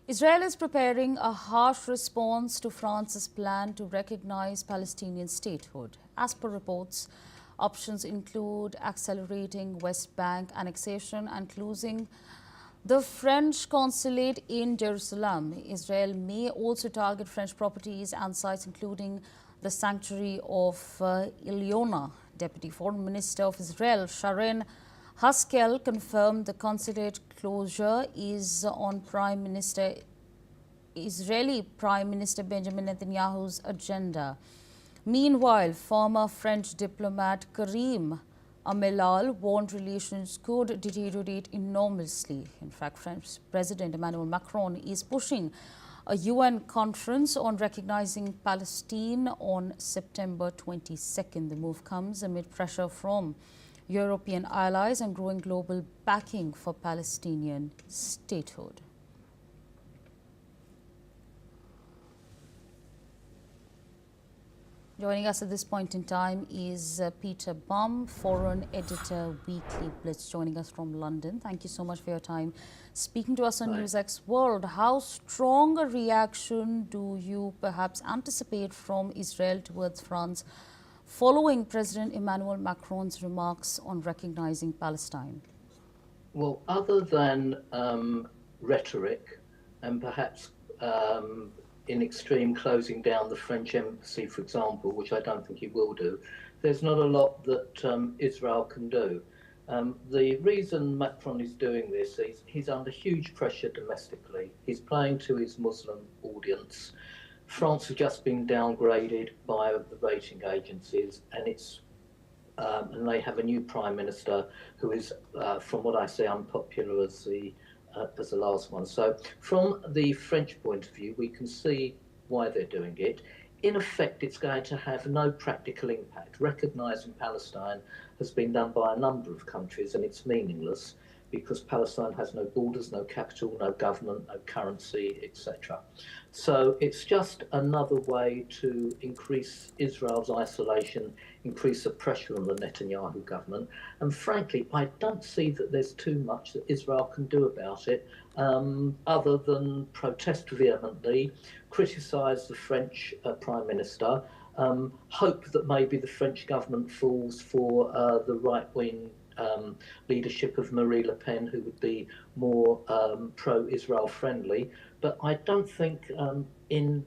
Israel is preparing a harsh response to France's plan to recognize Palestinian statehood. As per reports, options include accelerating West Bank annexation and closing the French consulate in Jerusalem. Israel may also target French properties and sites, including the sanctuary of Ilyona. Deputy Foreign Minister of Israel, Sharon Haskel, confirmed the consulate closure is on Israeli Prime Minister Benjamin Netanyahu's agenda. Meanwhile, former French diplomat Karim Amelal warned relations could deteriorate enormously. In fact, French President Emmanuel Macron is pushing a UN conference on recognizing Palestine on September 22nd. The move comes amid pressure from European allies and growing global backing for Palestinian statehood. Joining us at this point in time is Peter Baum, foreign editor, Weekly Blitz, joining us from London. Thank you so much for your time speaking to us on NewsX World. How strong a reaction do you perhaps anticipate from Israel towards France following President Emmanuel Macron's remarks on recognizing Palestine? Well, other than rhetoric and perhaps in extreme closing down the French embassy, for example, which I don't think he will do, there's not a lot that Israel can do. The reason Macron is doing this is he's under huge pressure domestically. He's playing to his Muslim audience. France has just been downgraded by the rating agencies, and and they have a new prime minister who is, from what I say, unpopular as the last one. So from the French point of view, we can see why they're doing it. In effect, it's going to have no practical impact. Recognising Palestine has been done by a number of countries, and it's meaningless because Palestine has no borders, no capital, no government, no currency, etc. So it's just another way to increase Israel's isolation, increase the pressure on the Netanyahu government. And frankly, I don't see that there's too much that Israel can do about it, other than protest vehemently, criticise the French Prime Minister, hope that maybe the French government falls for the right-wing leadership of Marie Le Pen, who would be more pro-Israel friendly. But I don't think in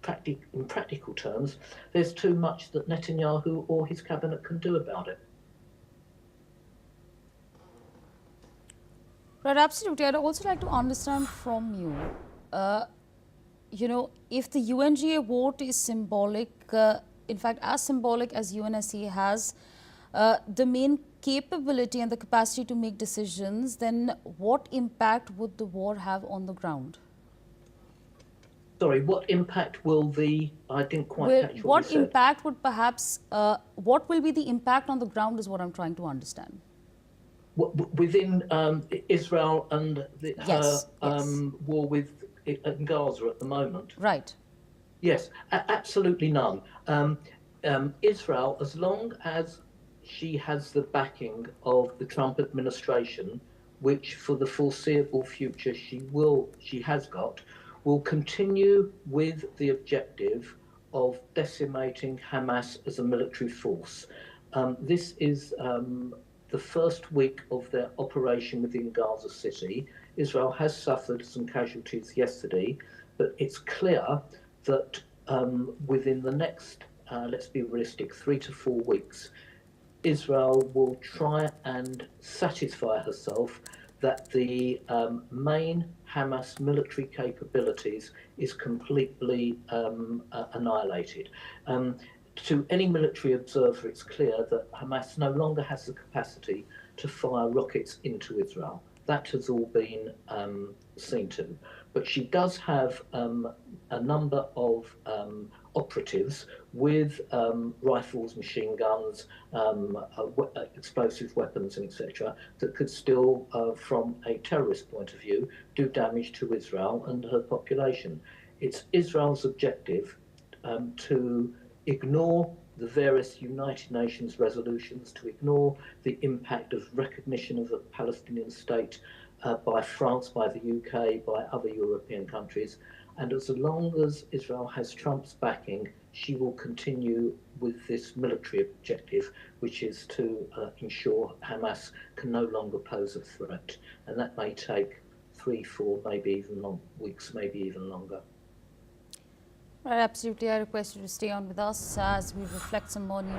practical terms there's too much that Netanyahu or his cabinet can do about it. Right, absolutely. I'd also like to understand from you, if the UNGA vote is symbolic, in fact, as symbolic as UNSC has the main capability and the capacity to make decisions, then what impact would the war have on the ground? Sorry, what impact will I didn't quite catch what you said. What impact would perhaps, what will be the impact on the ground is what I'm trying to understand. Within Israel and her war in Gaza at the moment? Right. Yes, absolutely none. Israel, as long as she has the backing of the Trump administration, which for the foreseeable future she has got, will continue with the objective of decimating Hamas as a military force. This is the first week of their operation within Gaza City. Israel has suffered some casualties yesterday, but it's clear that within the next, let's be realistic, 3 to 4 weeks, Israel will try and satisfy herself that the main Hamas military capabilities is completely annihilated. To any military observer, it's clear that Hamas no longer has the capacity to fire rockets into Israel. That has all been seen to. But she does have a number of operatives with rifles, machine guns, explosive weapons, and etc., that could still, from a terrorist point of view, do damage to Israel and her population. It's Israel's objective to ignore the various United Nations resolutions, to ignore the impact of recognition of a Palestinian state by France, by the UK, by other European countries. And as long as Israel has Trump's backing, she will continue with this military objective, which is to ensure Hamas can no longer pose a threat. And that may take 3, 4, maybe even weeks, maybe even longer. Right, absolutely. I request you to stay on with us as we reflect some more news.